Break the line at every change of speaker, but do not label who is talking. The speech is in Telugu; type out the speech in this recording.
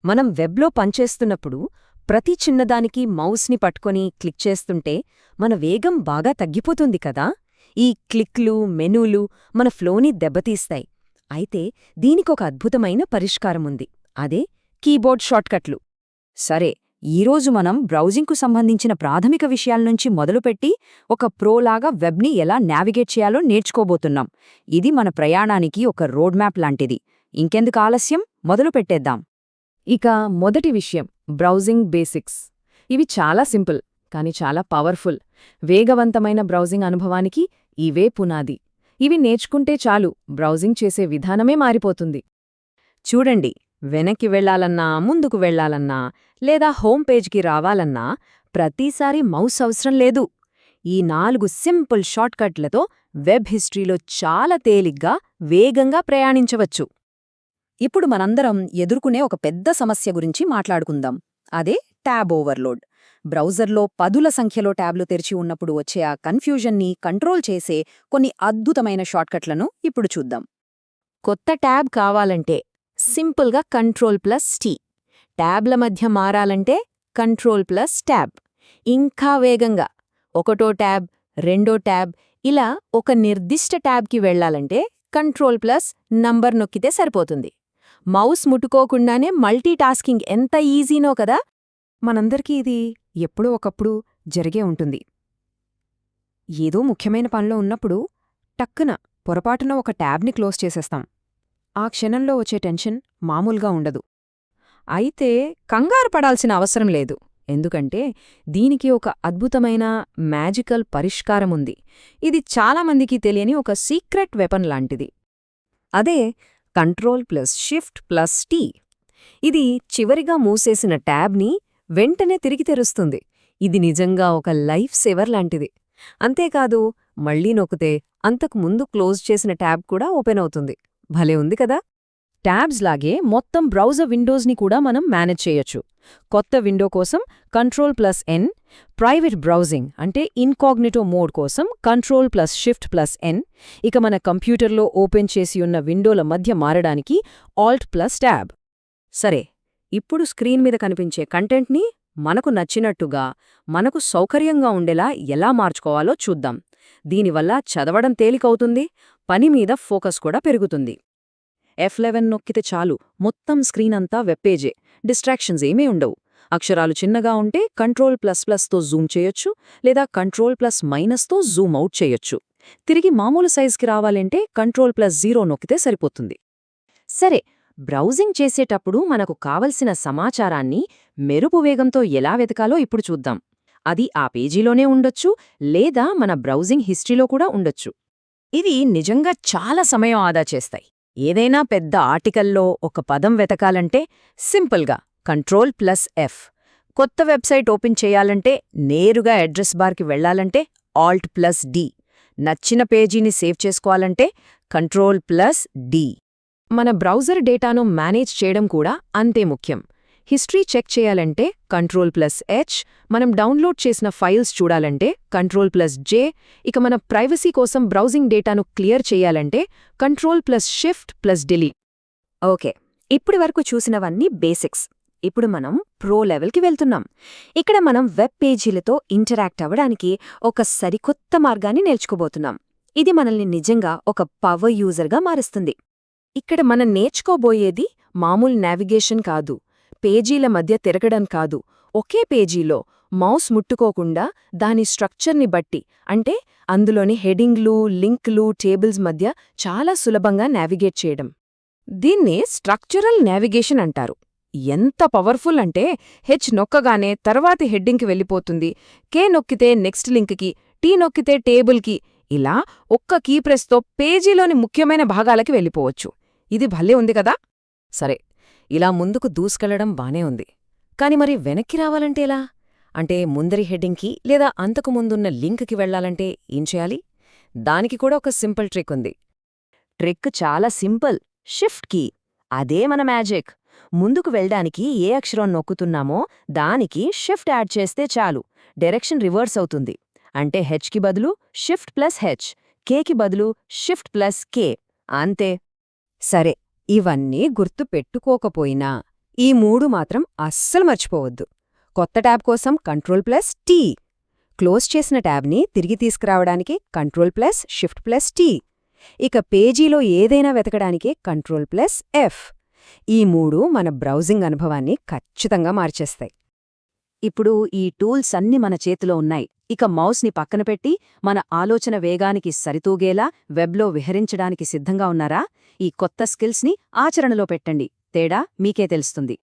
మనం వెబ్లో పనిచేస్తున్నప్పుడు ప్రతి చిన్నదానికి మౌస్ని పట్టుకొని క్లిక్ చేస్తుంటే మన వేగం బాగా తగ్గిపోతుంది కదా. ఈ క్లిక్లు మెనూలు మన ఫ్లోని దెబ్బతీస్తాయి. అయితే దీనికొక అద్భుతమైన పరిష్కారముంది. అదే కీబోర్డ్ షార్ట్కట్లు. సరే, ఈరోజు మనం బ్రౌజింగ్కు సంబంధించిన ప్రాథమిక విషయాల్నుంచి మొదలుపెట్టి ఒక ప్రోలాగా వెబ్ని ఎలా నావిగేట్ చేయాలో నేర్చుకోబోతున్నాం. ఇది మన ప్రయాణానికి ఒక రోడ్ మ్యాప్ లాంటిది. ఇంకెందుకు ఆలస్యం, మొదలు పెట్టేద్దాం. ఇక మొదటి విషయం, బ్రౌజింగ్ బేసిక్స్. ఇవి చాలా సింపుల్, కానీ చాలా పవర్ఫుల్. వేగవంతమైన బ్రౌజింగ్ అనుభవానికి ఇవే పునాది. ఇవి నేర్చుకుంటే చాలు, బ్రౌజింగ్ చేసే విధానమే మారిపోతుంది. చూడండి, వెనక్కి వెళ్లాలన్నా, ముందుకు వెళ్లాలన్నా, లేదా హోమ్ పేజ్కి రావాలన్నా ప్రతిసారీ మౌస్ అవసరం లేదు. ఈ 4 సింపుల్ షార్ట్కట్లతో వెబ్ హిస్టరీలో చాలా తేలిగ్గా, వేగంగా ప్రయాణించవచ్చు. ఇప్పుడు మనందరం ఎదుర్కొనే ఒక పెద్ద సమస్య గురించి మాట్లాడుకుందాం. అదే ట్యాబ్ ఓవర్లోడ్. బ్రౌజర్లో పదుల సంఖ్యలో ట్యాబ్లు తెరిచి ఉన్నప్పుడు వచ్చే ఆ కన్ఫ్యూజన్ని కంట్రోల్ చేసే కొన్ని అద్భుతమైన షార్ట్కట్లను ఇప్పుడు చూద్దాం. కొత్త ట్యాబ్ కావాలంటే సింపుల్గా Ctrl+T. ట్యాబ్ల మధ్య మారాలంటే Ctrl+Tab. ఇంకా వేగంగా ఒకటో ట్యాబ్, రెండో ట్యాబ్, ఇలా ఒక నిర్దిష్ట ట్యాబ్కి వెళ్లాలంటే Ctrl+నంబర్ నొక్కితే సరిపోతుంది. మౌస్ ముట్టుకోకుండానే మల్టీటాస్కింగ్ ఎంత ఈజీనో కదా. మనందరికీ ఇది ఎప్పుడో ఒకప్పుడు జరిగే ఉంటుంది. ఏదో ముఖ్యమైన పనిలో ఉన్నప్పుడు టక్కున పొరపాటున ఒక ట్యాబ్ని క్లోజ్ చేసేస్తాం. ఆ క్షణంలో వచ్చే టెన్షన్ మామూలుగా ఉండదు. అయితే కంగారు పడాల్సిన అవసరం లేదు, ఎందుకంటే దీనికి ఒక అద్భుతమైన మ్యాజికల్ పరిష్కారముంది. ఇది చాలామందికి తెలియని ఒక సీక్రెట్ వెపన్ లాంటిది. అదే Ctrl+Shift+T. ఇది చివరిగా మూసేసిన ట్యాబ్ని వెంటనే తిరిగి తెరుస్తుంది. ఇది నిజంగా ఒక లైఫ్ సేవర్ లాంటిది. అంతేకాదు, మళ్లీ నొక్కితే అంతకు ముందు క్లోజ్ చేసిన ట్యాబ్ కూడా ఓపెన్ అవుతుంది. భలే ఉంది కదా. ట్యాబ్స్ లాగే మొత్తం బ్రౌజర్ విండోస్ని కూడా మనం మేనేజ్ చేయొచ్చు. కొత్త విండో కోసం Ctrl+N, ప్రైవేట్ బ్రౌజింగ్ అంటే ఇన్కాగ్నిటో మోడ్ కోసం Ctrl+Shift+N, ఇక మన కంప్యూటర్లో ఓపెన్ చేసి ఉన్న విండోల మధ్య మారడానికి Alt+Tab. సరే, ఇప్పుడు స్క్రీన్ మీద కనిపించే కంటెంట్ని మనకు నచ్చినట్టుగా, మనకు సౌకర్యంగా ఉండేలా ఎలా మార్చుకోవాలో చూద్దాం. దీనివల్ల చదవడం తేలికవుతుంది, పని మీద ఫోకస్ కూడా పెరుగుతుంది. F11 నొక్కితే చాలు, మొత్తం స్క్రీన్ అంతా వెబ్పేజే. డిస్ట్రాక్షన్స్ ఏమీ ఉండవు. అక్షరాలు చిన్నగా ఉంటే Ctrl++తో జూమ్ చేయొచ్చు, లేదా Ctrl+-తో జూమ్ అవుట్ చేయొచ్చు. తిరిగి మామూలు సైజ్కి రావాలంటే Ctrl+0 నొక్కితే సరిపోతుంది. సరే, బ్రౌజింగ్ చేసేటప్పుడు మనకు కావలసిన సమాచారాన్ని మెరుపు వేగంతో ఎలా వెతకాలో ఇప్పుడు చూద్దాం. అది ఆ పేజీలోనే ఉండొచ్చు, లేదా మన బ్రౌజింగ్ హిస్టరీలో కూడా ఉండొచ్చు. ఇవి నిజంగా చాలా సమయం ఆదా చేస్తాయి. ఏదైనా పెద్ద ఆర్టికల్లో ఒక పదం వెతకాలంటే సింపుల్గా Ctrl+F. కొత్త వెబ్సైట్ ఓపెన్ చేయాలంటే నేరుగా అడ్రస్ బార్కి వెళ్లాలంటే Alt+D. నచ్చిన పేజీని సేవ్ చేసుకోవాలంటే Ctrl+D. మన బ్రౌజర్ డేటాను మేనేజ్ చేయడం కూడా అంతే ముఖ్యం. హిస్టరీ చెక్ చేయాలంటే Ctrl+H, మనం డౌన్లోడ్ చేసిన ఫైల్స్ చూడాలంటే Ctrl+J, ఇక మన ప్రైవసీ కోసం బ్రౌజింగ్ డేటాను క్లియర్ చేయాలంటే Ctrl+Shift+Delete. ఓకే, ఇప్పటి వరకు చూసినవన్నీ బేసిక్స్. ఇప్పుడు మనం ప్రో లెవెల్కి వెళ్తున్నాం. ఇక్కడ మనం వెబ్ పేజీలతో ఇంటరాక్ట్ అవ్వడానికి ఒక సరికొత్త మార్గాన్ని నేర్చుకోబోతున్నాం. ఇది మనల్ని నిజంగా ఒక పవర్ యూజర్గా మారుస్తుంది. ఇక్కడ మనం నేర్చుకోబోయేది మామూలు నావిగేషన్ కాదు, పేజీల మధ్య తిరగడం కాదు, ఒకే పేజీలో మౌస్ ముట్టుకోకుండా దాని స్ట్రక్చర్ని బట్టి, అంటే అందులోని హెడింగ్లు, లింక్లు, టేబుల్స్ మధ్య చాలా సులభంగా నావిగేట్ చేయడం. దీన్నే స్ట్రక్చరల్ నావిగేషన్ అంటారు. ఎంత పవర్ఫుల్ అంటే హెచ్ నొక్కగానే తర్వాతి హెడ్డింగ్కి వెళ్ళిపోతుంది, కే నొక్కితే నెక్స్ట్ లింక్కి, టీ నొక్కితే టేబుల్కి, ఇలా ఒక్క కీప్రెస్తో పేజీలోని ముఖ్యమైన భాగాలకి వెళ్ళిపోవచ్చు. ఇది భలే ఉంది కదా. సరే, ఇలా ముందుకు దూసుకెళ్లడం బానే ఉంది. కాని మరి వెనక్కి రావాలంటే ఎలా? అంటే ముందరి హెడ్డింగ్కి లేదా అంతకు ముందున్న లింక్కి వెళ్లాలంటే ఏం చేయాలి? దానికి కూడా ఒక సింపుల్ ట్రిక్ ఉంది. ట్రిక్ చాలా సింపుల్, షిఫ్ట్ కీ. అదే మన మ్యాజిక్. ముందుకు వెళ్డానికి ఏ అక్షరం నొక్కుతున్నామో దానికి షిఫ్ట్ యాడ్ చేస్తే చాలు, డైరెక్షన్ రివర్స్ అవుతుంది. అంటే హెచ్కి బదులు Shift+H, కేకి బదులు Shift+K, అంతే. సరే, ఇవన్నీ గుర్తు పెట్టుకోకపోయినా ఈ 3 మాత్రం అస్సలు మర్చిపోవద్దు. కొత్త ట్యాబ్ కోసం Ctrl+T, క్లోజ్ చేసిన ట్యాబ్ని తిరిగి తీసుకురావడానికి Ctrl+Shift+T, ఇక పేజీలో ఏదైనా వెతకడానికి Ctrl+F. ఈ 3 మన బ్రౌజింగ్ అనుభవాన్ని ఖచ్చితంగా మార్చేస్తాయి. ఇప్పుడు ఈ టూల్స్ అన్ని మన చేతిలో ఉన్నాయి. ఇక మౌస్ని పక్కన పెట్టి మన ఆలోచన వేగానికి సరితూగేలా వెబ్లో విహరించడానికి సిద్ధంగా ఉన్నారా? ఈ కొత్త స్కిల్స్ని ఆచరణలో పెట్టండి. తేడా మీకే తెలుస్తుంది.